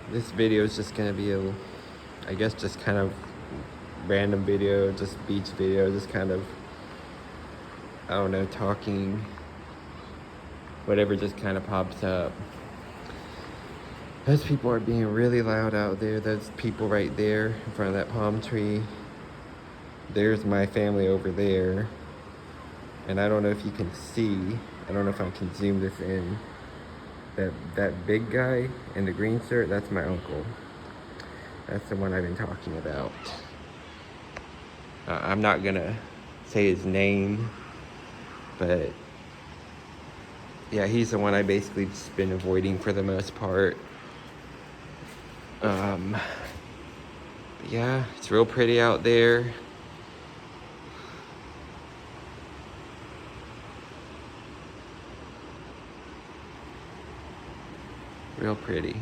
This video is just gonna be I guess just kind of random video, just beach video, just kind of, I don't know, talking, whatever just kind of pops up. Those people are being really loud out there. Those people right there in front of that palm tree. There's my family over there. And I don't know if you can see, I don't know if I can zoom this in. That big guy in the green shirt, that's my uncle. That's the one I've been talking about. I'm not gonna say his name, but yeah, he's the one I basically just been avoiding for the most part. Yeah, it's real pretty out there. Real pretty.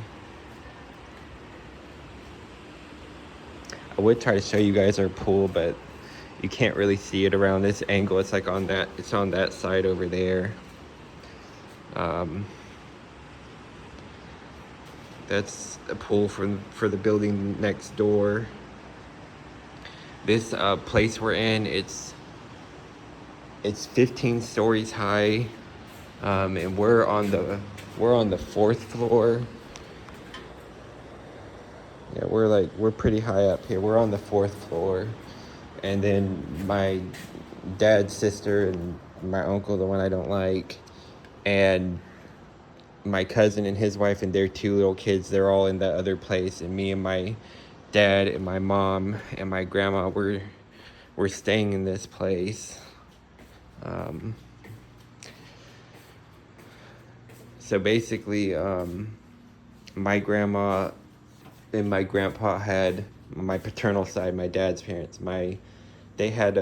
I would try to show you guys our pool, but you can't really see it around this angle. It's like on that side over there. That's a pool for the building next door. This place we're in, it's 15 stories high, and we're on the fourth floor. Yeah, we're pretty high up here. We're on the fourth floor, and then my dad's sister and my uncle, the one I don't like, and my cousin and his wife and their 2 little kids, they're all in that other place, and me and my dad and my mom and my grandma, we're staying in this place. So basically, my grandma and my grandpa had, my paternal side, my dad's parents, they had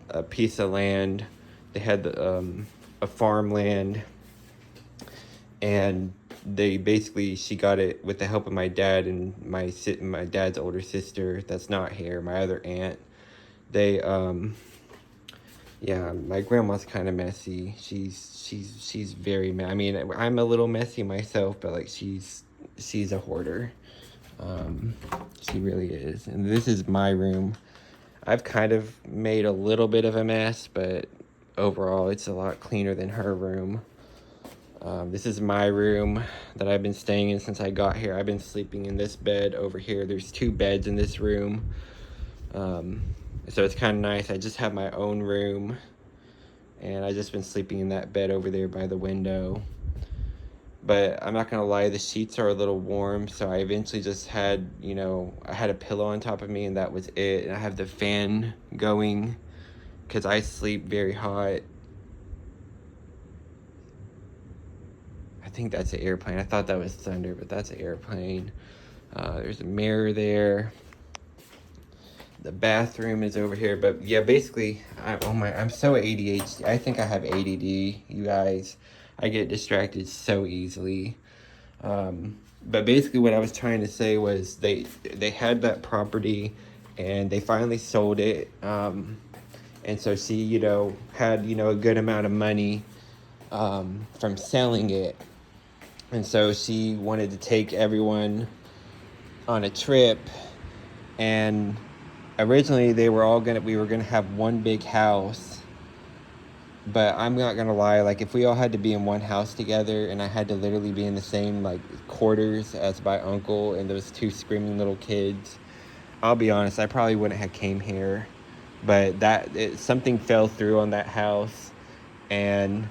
a piece of land. They had a farmland, and she got it with the help of my dad and my dad's older sister that's not here, my other aunt. They yeah, my grandma's kind of messy. She's very I mean, I'm a little messy myself, but like she's a hoarder. She really is. And this is my room. I've kind of made a little bit of a mess, but overall it's a lot cleaner than her room. This is my room that I've been staying in since I got here. I've been sleeping in this bed over here. There's 2 beds in this room. So it's kind of nice. I just have my own room, and I just been sleeping in that bed over there by the window. But I'm not gonna lie, the sheets are a little warm, so I eventually just had, I had a pillow on top of me, and that was it. And I have the fan going because I sleep very hot. I think that's an airplane. I thought that was thunder, but that's an airplane. There's a mirror there. The bathroom is over here, but yeah, basically, I'm so ADHD. I think I have ADD, you guys. I get distracted so easily. But basically what I was trying to say was they had that property, and they finally sold it. And so she, had, a good amount of money from selling it. And so she wanted to take everyone on a trip, and originally we were gonna have one big house, but I'm not gonna lie, like if we all had to be in one house together and I had to literally be in the same like quarters as my uncle and those 2 screaming little kids, I'll be honest, I probably wouldn't have came here. But something fell through on that house, and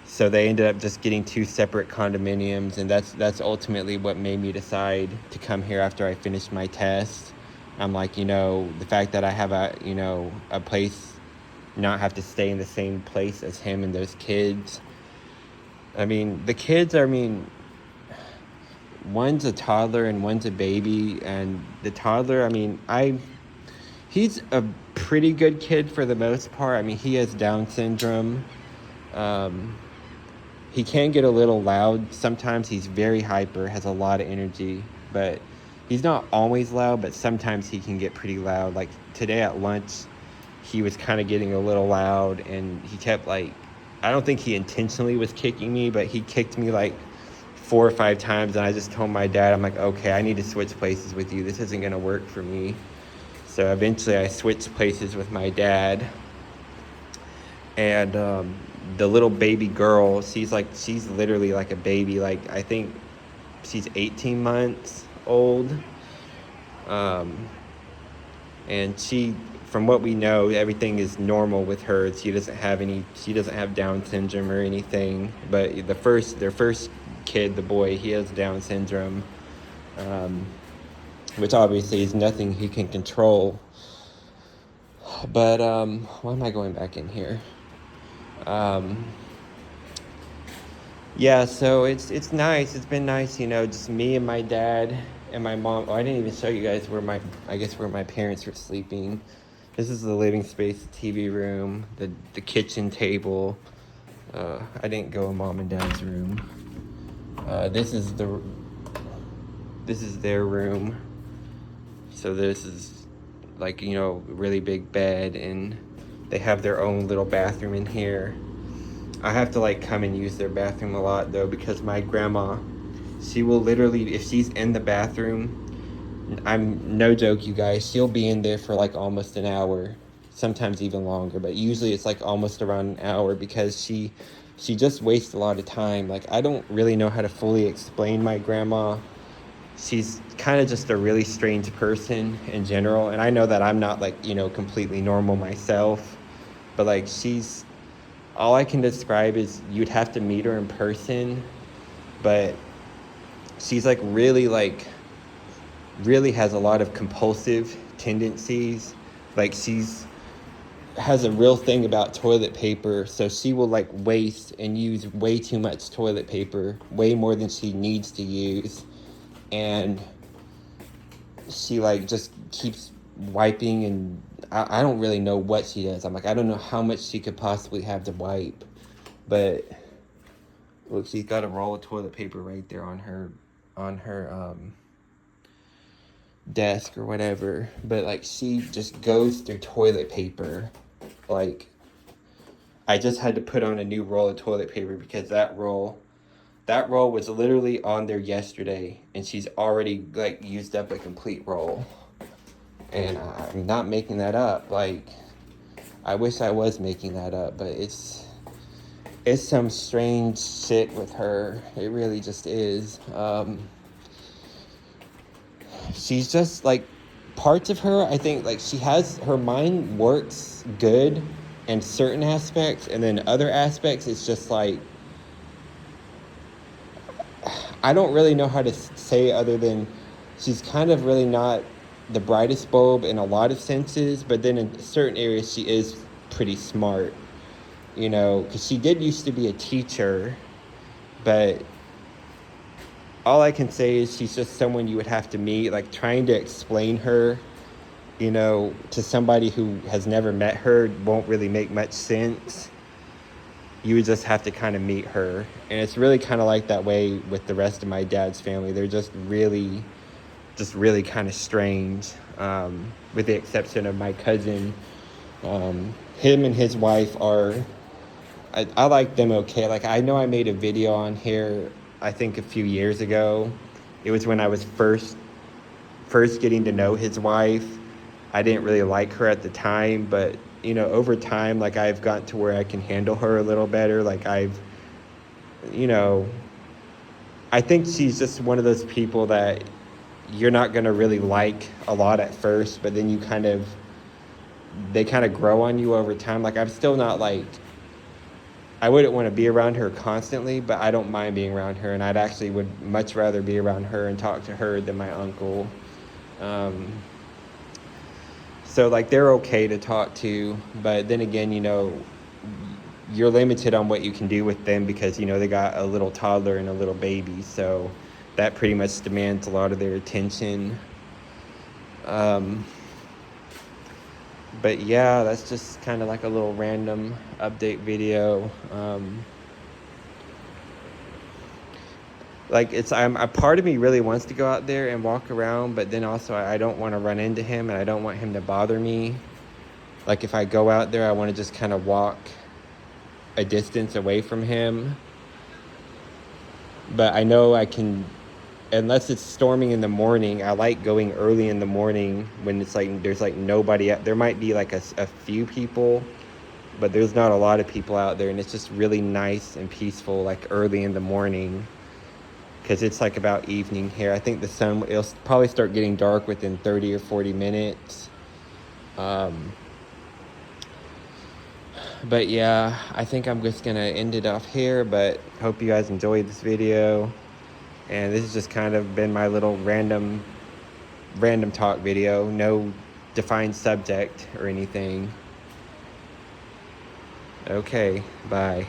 so they ended up just getting 2 separate condominiums, and that's ultimately what made me decide to come here after I finished my test. I'm like, the fact that I have a place, not have to stay in the same place as him and those kids. I mean, the kids, one's a toddler and one's a baby, and the toddler, he's a pretty good kid for the most part. I mean, he has Down syndrome. He can get a little loud. Sometimes he's very hyper, has a lot of energy, but he's not always loud, but sometimes he can get pretty loud. Like today at lunch, he was kind of getting a little loud, and he kept I don't think he intentionally was kicking me, but he kicked me like 4 or 5 times, and I just told my dad, I'm like, okay, I need to switch places with you. This isn't gonna work for me. So eventually I switched places with my dad. And the little baby girl, she's literally like a baby. Like, I think she's 18 months old. And she, from what we know, everything is normal with her. She doesn't have Down syndrome or anything. But their first kid, the boy, he has Down syndrome, which obviously is nothing he can control. But why am I going back in here? Yeah, so it's nice. It's been nice, just me and my dad and my mom. Oh, I didn't even show you guys where my parents were sleeping. This is the living space, the TV room, the kitchen table. I didn't go in mom and dad's room. This is their room. So this is really big bed, and they have their own little bathroom in here. I have to come and use their bathroom a lot though, because my grandma, she will literally, if she's in the bathroom, I'm no joke, you guys, she'll be in there for almost an hour, sometimes even longer, but usually it's almost around an hour, because she just wastes a lot of time. I don't really know how to fully explain my grandma. She's kind of just a really strange person in general, and I know that I'm not completely normal myself, but she's, all I can describe is you'd have to meet her in person, but she's really has a lot of compulsive tendencies. She's has a real thing about toilet paper, so she will waste and use way too much toilet paper, way more than she needs to use, and she just keeps wiping, and I don't really know what she does. I'm I don't know how much she could possibly have to wipe, but look, she's got a roll of toilet paper right there on her desk or whatever, but she just goes through toilet paper. I just had to put on a new roll of toilet paper because that roll was literally on there yesterday, and she's already used up a complete roll. And I'm not making that up. I wish I was making that up, but it's some strange shit with her. It really just is. She's just parts of her, I think she has, her mind works good in certain aspects, and then other aspects it's just I don't really know how to say other than she's kind of really not the brightest bulb in a lot of senses, but then in certain areas she is pretty smart, because she did used to be a teacher, but all I can say is she's just someone you would have to meet. Trying to explain her, to somebody who has never met her won't really make much sense. You would just have to kind of meet her, and it's really kind of that way with the rest of my dad's family. They're just really kind of strange, with the exception of my cousin. Him and his wife are, I like them okay. I know I made a video on here, I think a few years ago. It was when I was first getting to know his wife. I didn't really like her at the time, but over time, I've gotten to where I can handle her a little better. I think she's just one of those people that you're not going to really like a lot at first, but then they kind of grow on you over time. I'm still not I wouldn't want to be around her constantly, but I don't mind being around her, and I'd actually would much rather be around her and talk to her than my uncle. So they're okay to talk to, but then again, you're limited on what you can do with them because they got a little toddler and a little baby, so that pretty much demands a lot of their attention. But yeah, that's just kind of a little random update video. A part of me really wants to go out there and walk around, but then also I don't want to run into him, and I don't want him to bother me. If I go out there, I want to just kind of walk a distance away from him. but I know I can, unless it's storming in the morning. I like going early in the morning when it's like there's like nobody out there. Might be like a few people, but there's not a lot of people out there, and it's just really nice and peaceful like early in the morning, because it's like about evening here. I think the sun, it'll probably start getting dark within 30 or 40 minutes. But yeah, I think I'm just gonna end it off here, but hope you guys enjoyed this video. And this has just kind of been my little random talk video. No defined subject or anything. Okay, bye.